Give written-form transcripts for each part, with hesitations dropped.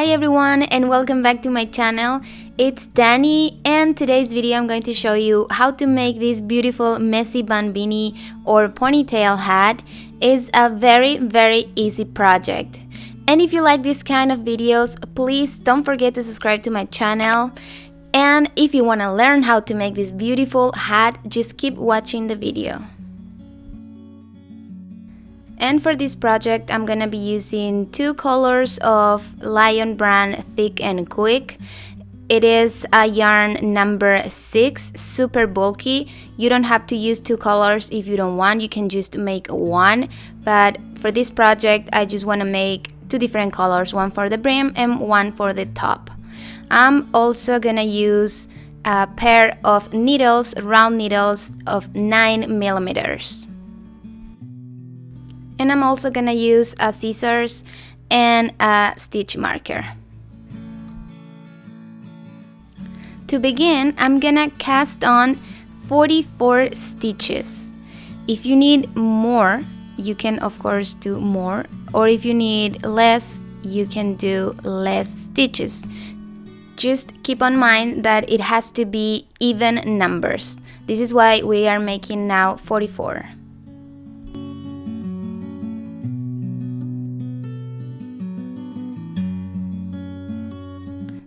Hi everyone and welcome back to my channel. It's Dani and today's video I'm going to show you how to make this beautiful messy bun beanie or ponytail hat. Is a very easy project. And if you like this kind of videos, please don't forget to subscribe to my channel. And if you want to learn how to make this beautiful hat, just keep watching the video. And for this project, I'm gonna be using two colors of Lion brand Thick and Quick. It is a yarn number 6, super bulky. You don't have to use two colors if you don't want. You can just make one. But for this project, I just want to make two different colors, one for the brim and one for the top. I'm also gonna use a pair of needles, round needles of 9 millimeters. And I'm also gonna use a scissors and a stitch marker. To begin, I'm gonna cast on 44 stitches. If you need more, you can of course do more, or if you need less, you can do less stitches. Just keep in mind that it has to be even numbers. This is why we are making now 44.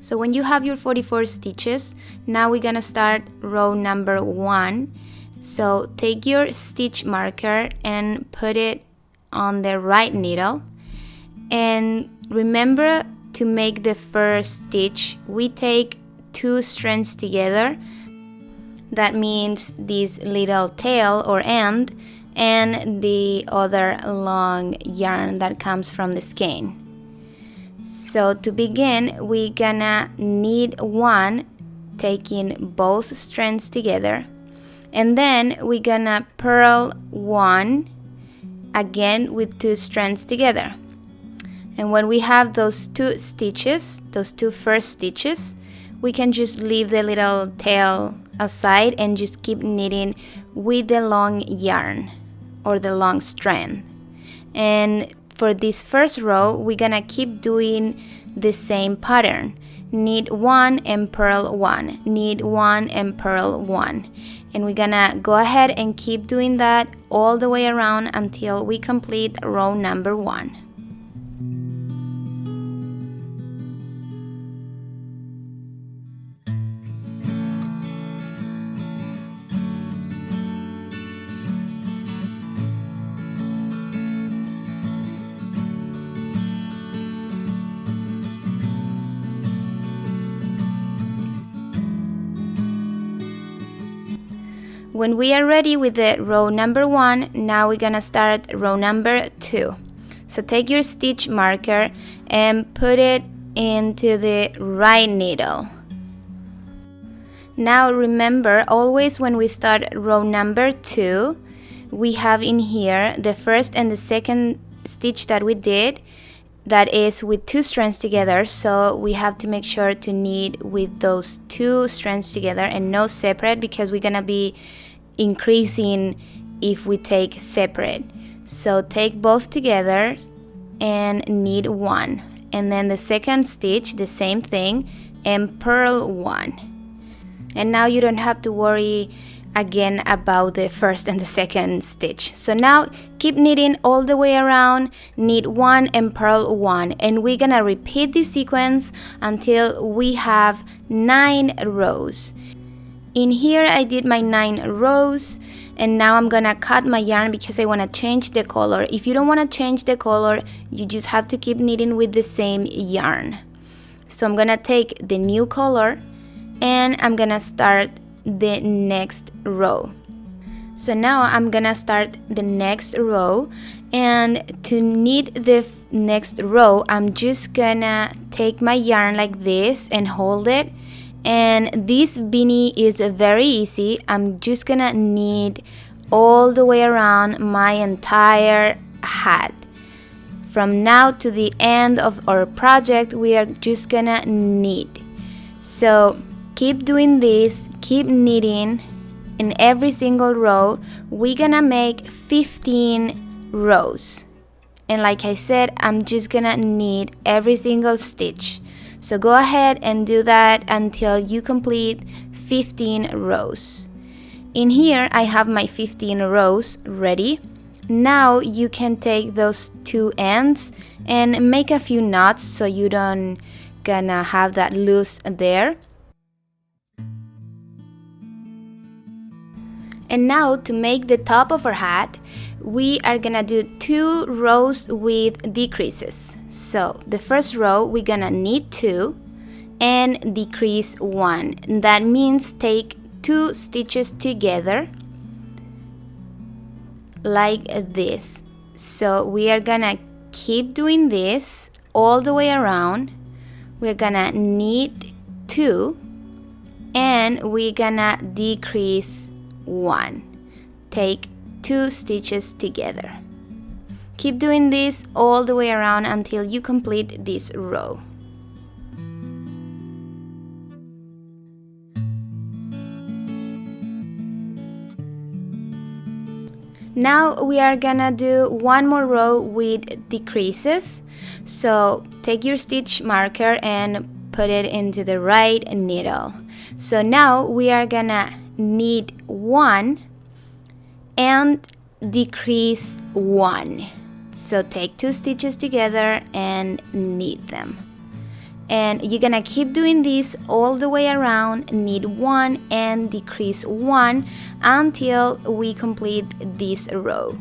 So when you have your 44 stitches, now we're gonna start row number 1. So take your stitch marker and put it on the right needle. And remember to make the first stitch, we take 2 strands together. That means this little tail or end and the other long yarn that comes from the skein. So to begin, we're gonna knit 1, taking both strands together, and then we're gonna purl 1 again with 2 strands together. And when we have those 2 stitches, those 2 first stitches, we can just leave the little tail aside and just keep knitting with the long yarn or the long strand. And for this first row, we're gonna keep doing the same pattern. Knit 1 and purl 1, knit 1 and purl 1. And we're gonna go ahead and keep doing that all the way around until we complete row number 1. When we are ready with the row number 1, now we're gonna start row number 2. So take your stitch marker and put it into the right needle. Now remember, always when we start row number 2, we have in here the first and the second stitch that we did, that is with 2 strands together, so we have to make sure to knit with those 2 strands together and no separate, because we're gonna be increasing if we take separate. So take both together and knit 1, and then the second stitch, the same thing, and purl 1. And now you don't have to worry again about the first and the second stitch. So now keep knitting all the way around, knit 1 and purl 1, and we're gonna repeat this sequence until we have 9 rows. In here I did my 9 rows, and now I'm gonna cut my yarn because I want to change the color. If you don't want to change the color, you just have to keep knitting with the same yarn. So I'm gonna take the new color and I'm gonna start the next row. So now I'm gonna start the next row, and to knit the next row, I'm just gonna take my yarn like this and hold it. And this beanie is very easy. I'm just gonna knit all the way around my entire hat. From now to the end of our project, we are just gonna knit. So keep doing this, keep knitting in every single row. We're gonna make 15 rows. And like I said, I'm just gonna knit every single stitch. So go ahead and do that until you complete 15 rows. In here I have my 15 rows ready. Now you can take those two ends and make a few knots so you don't gonna have that loose there. And now to make the top of our hat, we are gonna do 2 rows with decreases. So the first row we're gonna knit 2 and decrease 1. That means take 2 stitches together like this. So we are gonna keep doing this all the way around. We're gonna knit 2 and we're gonna decrease 1. Take 2 stitches together. Keep doing this all the way around until you complete this row. Now we are gonna do one more row with decreases. So take your stitch marker and put it into the right needle. So now we are gonna knit 1 and decrease 1. So take 2 stitches together and knit them. And you're gonna keep doing this all the way around, knit 1 and decrease 1 until we complete this row.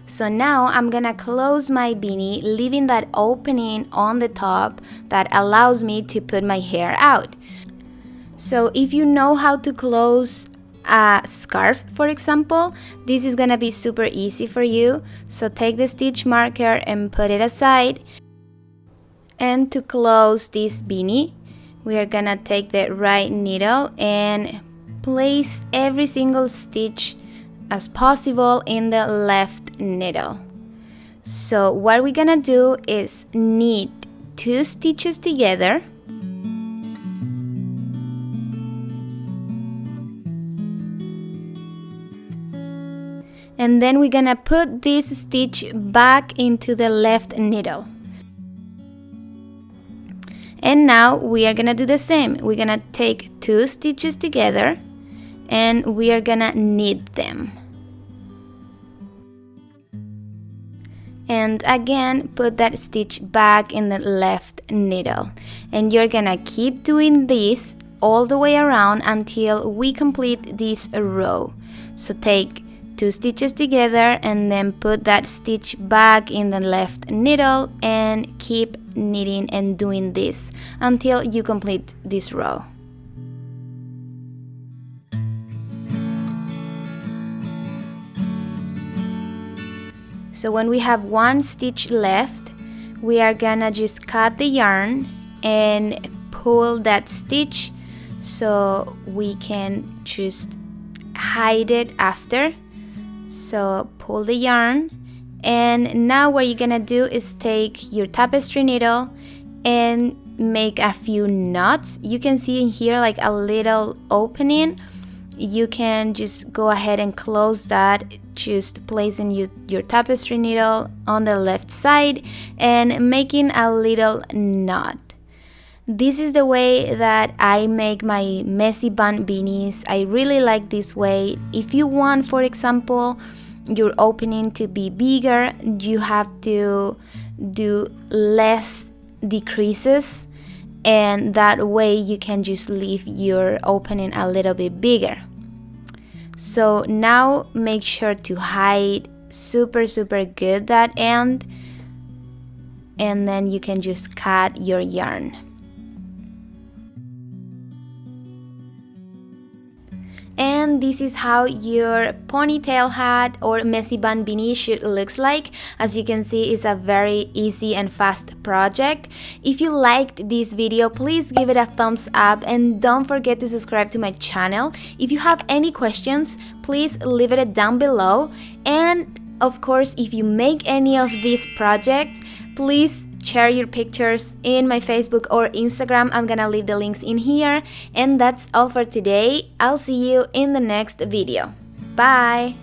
So now I'm gonna close my beanie, leaving that opening on the top that allows me to put my hair out. So if you know how to close a scarf, for example, this is gonna be super easy for you. So take the stitch marker and put it aside. And to close this beanie, we are gonna take the right needle and place every single stitch as possible in the left needle. So what we're gonna do is knit 2 stitches together. And then we're gonna put this stitch back into the left needle. And now we are gonna do the same. We're gonna take 2 stitches together and we are gonna knit them. And again, put that stitch back in the left needle. And you're gonna keep doing this all the way around until we complete this row. So take 2 stitches together and then put that stitch back in the left needle and keep knitting and doing this until you complete this row. So when we have 1 stitch left, we are gonna just cut the yarn and pull that stitch so we can just hide it after. So pull the yarn, and now what you're gonna do is take your tapestry needle and make a few knots. You can see in here like a little opening. You can just go ahead and close that, just placing your tapestry needle on the left side and making a little knot. This is the way that I make my messy bun beanies. I really like this way. If you want, for example, your opening to be bigger, you have to do less decreases, and that way you can just leave your opening a little bit bigger. So now make sure to hide super good that end, and then you can just cut your yarn. And this is how your ponytail hat or messy bun beanie should looks like. As you can see, it's a very easy and fast project. If you liked this video, please give it a thumbs up and don't forget to subscribe to my channel. If you have any questions, please leave it down below. And of course, if you make any of these projects, please share your pictures in my Facebook or Instagram. I'm gonna leave the links in here. And that's all for today. I'll see you in the next video. Bye!